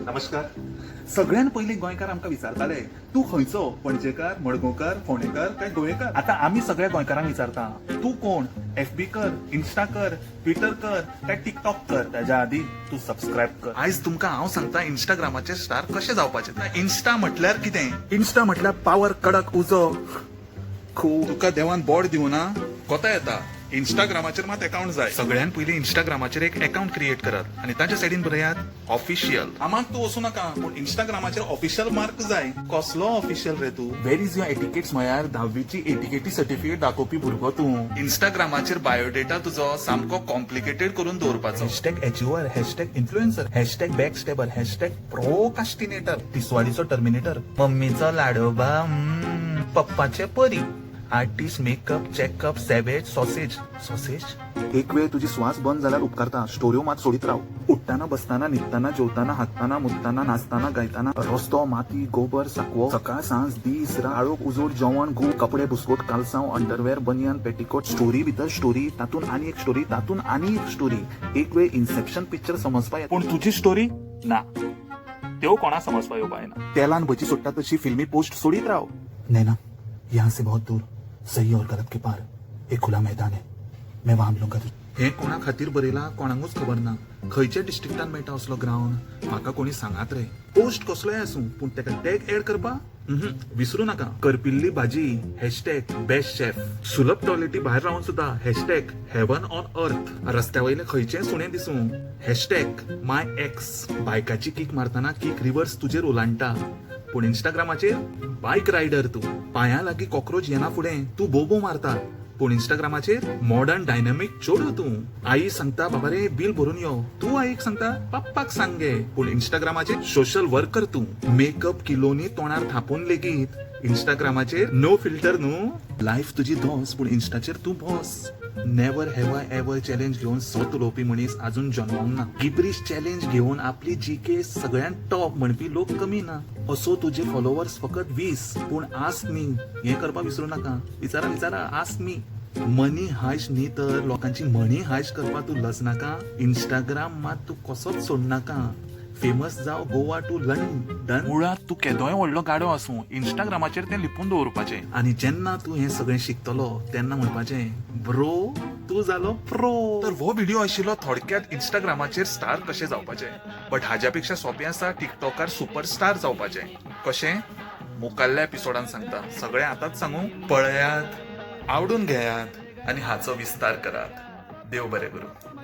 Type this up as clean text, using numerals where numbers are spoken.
नमस्कार. सगळ्यात पहिले गोंयकार आमकां विचारताले तू खंयचो, पणजेकार, मडगांवकार, फोंडेकार काय गोंयकार. आता आम्ही सगळ्या गोंयकारांक विचारता तू कोण. FB कर, इन्स्टा कर, ट्विटर कर काय टिकटॉक कर. त्याच्या आधी तू सबस्क्राईब कर. आयज तुमकां हांव सांगता इंस्टाग्रामाचे स्टार कशे जावपाचे. इन्स्टा म्हटल्यार कितें. इन्स्टा म्हटल्यार पावर कडक उजो खूब. तुका देवान बोर्ड दिवना कोता येता. इंस्टाग्रामाचेर मात अकाउंट जाय. सगळ्यात पयलीं इंस्टाग्रामाचेर एक अकाउंट क्रिएट करात आनी ताच्या सायडीन बरयात ऑफिशियल. आमाक तू वचू नका पूण इंस्टाग्रामाचेर ऑफिशियल मार्क जाय. कसलो ऑफिशियल रे तू. वेर इज युअर एटिकेट्स म्हळ्यार 10वीची एटिकेटी सर्टिफिकेट दाखोवपी भुरगो तूं. इंस्टाग्रामाचेर बायोडेटा तुजो सामको कॉम्प्लिकेटेड करून दवरपाचो. #HUR, #इन्फ्लुएन्सर, #बॅकस्टेबर, #प्रोकास्टिनेटर, तिसवाडीचो टर्मिनेटर, मम्मीचो लाडोबा, पप्पाचे परी, आर्टिस्ट, मेकअप, चेकअप, सॅवेज, सॉसेज. एक वेळ तुझी श्वास बंद जाल्यार उपकारता. स्टोऱ्यो मात सोडीत राव. उठताना, बसताना, न्हिदताना, जेवताना, हागताना, मुतताना, नाचताना, गायताना, रस्तो, माती, गोबर, साकवो, सकाळ, सांज, दीस, काळोख, उजोड, जेवण, गूळ, कपडे, बुसकोट, कालसांव, अंडरवेअर, बनियन, पेटिकोट, स्टोरी भितर स्टोरी, तातून आनी एक स्टोरी, तातून आनी एक स्टोरी. एक वेळ इन्सेप्शन पिक्चर समजपा येता. पूण तुझी स्टोरी ना, त्यो कोणा समजपा येवपा येना. तेलान भजी सोडटा तशी फिल्मी पोस्ट सोडीत राव. नैना, यहाँ से बहुत दूर, सही और गलत के पार एक खुला मैदान है, मैं वहां मिलूंगा तुझे. हे कोणा खातीर बरयला कोणाकूच खबर ना. खंयच्या डिस्ट्रिक्टान मेळटा असलो ग्राउंड म्हाका कोणी सांगात रे. पोस्ट कसलोय आसूं पूण तेका टॅग एड करपा विसरू नका. करपिल्ली भाजी, #बेस्ट शेफ. सुलभ टॉयलेटी भायर रावन सुद्धा #हेवन ऑन अर्थ. रस्त्या वयले खंयचेय सुणे दिसूं #माय एक्स. बायकाची किक मारतना किक रिव्हर्स तुजेर ओलांडटा. पूण इंस्टाग्रामाचेर बायक रायडर तू. पांया लागीं कॉक्रोच येना फुडें तू बोबो मारता. पूण इंस्टाग्रामाचेर मॉडर्न डायनामिक चोडू तू. आई सांगता बाबा रे बिल भरून यो, तू आईक सांगता पप्पाक सांगे. पूण इंस्टाग्रामाचेर सोशल वर्कर तू. मेकअप किलोनी तोंडार थापून लेगीत. इंस्टाग्रामाचेर नो फिल्टर न्हू. लायफ तुजी दोस पूण इंस्टाचेर तू boss. Never have I ever challenge घेऊन स्वत उलोवपी मनीस अजून जन्मोंक ना. गिब्रिश चॅलेंज घेऊन आपली जीके सगळ्यात टॉप म्हणपी लोक कमी ना. असो तुझे फॉलोवर्स फकत 20. पूण आस्क मी हे करपाक विसरू नका. विचारा आस्क मी. मनी हायश न्ही तर लोकांची मनी हायश करपाक तू लज नाका. इंस्टाग्राम मात तू कसोच सोड नाका. फेमस जाव गोवा टू लंडन. मुळात तू केदोय व्हडलो गाडो आसूं इंस्टाग्रामाचेर तें लिपून दवरपाचें. आनी जेन्ना तू हें सगळें शिकतलो तेन्ना म्हणपाचें ब्रो तू जालो प्रो. तर हो व्हिडिओ आशिल्लो थोडक्यात इंस्टाग्रामाचेर स्टार कशे जावपाचे. बट हाज्या पेक्षा सोपें आसा टिकटॉकार सुपरस्टार जावपाचें. कशें मुखाल्ल्या एपिसोडान सांगता. सगळें आतांच सांगू. पळयात, आवडून घेयात आनी हाचो विस्तार करात. देव बरें करूं.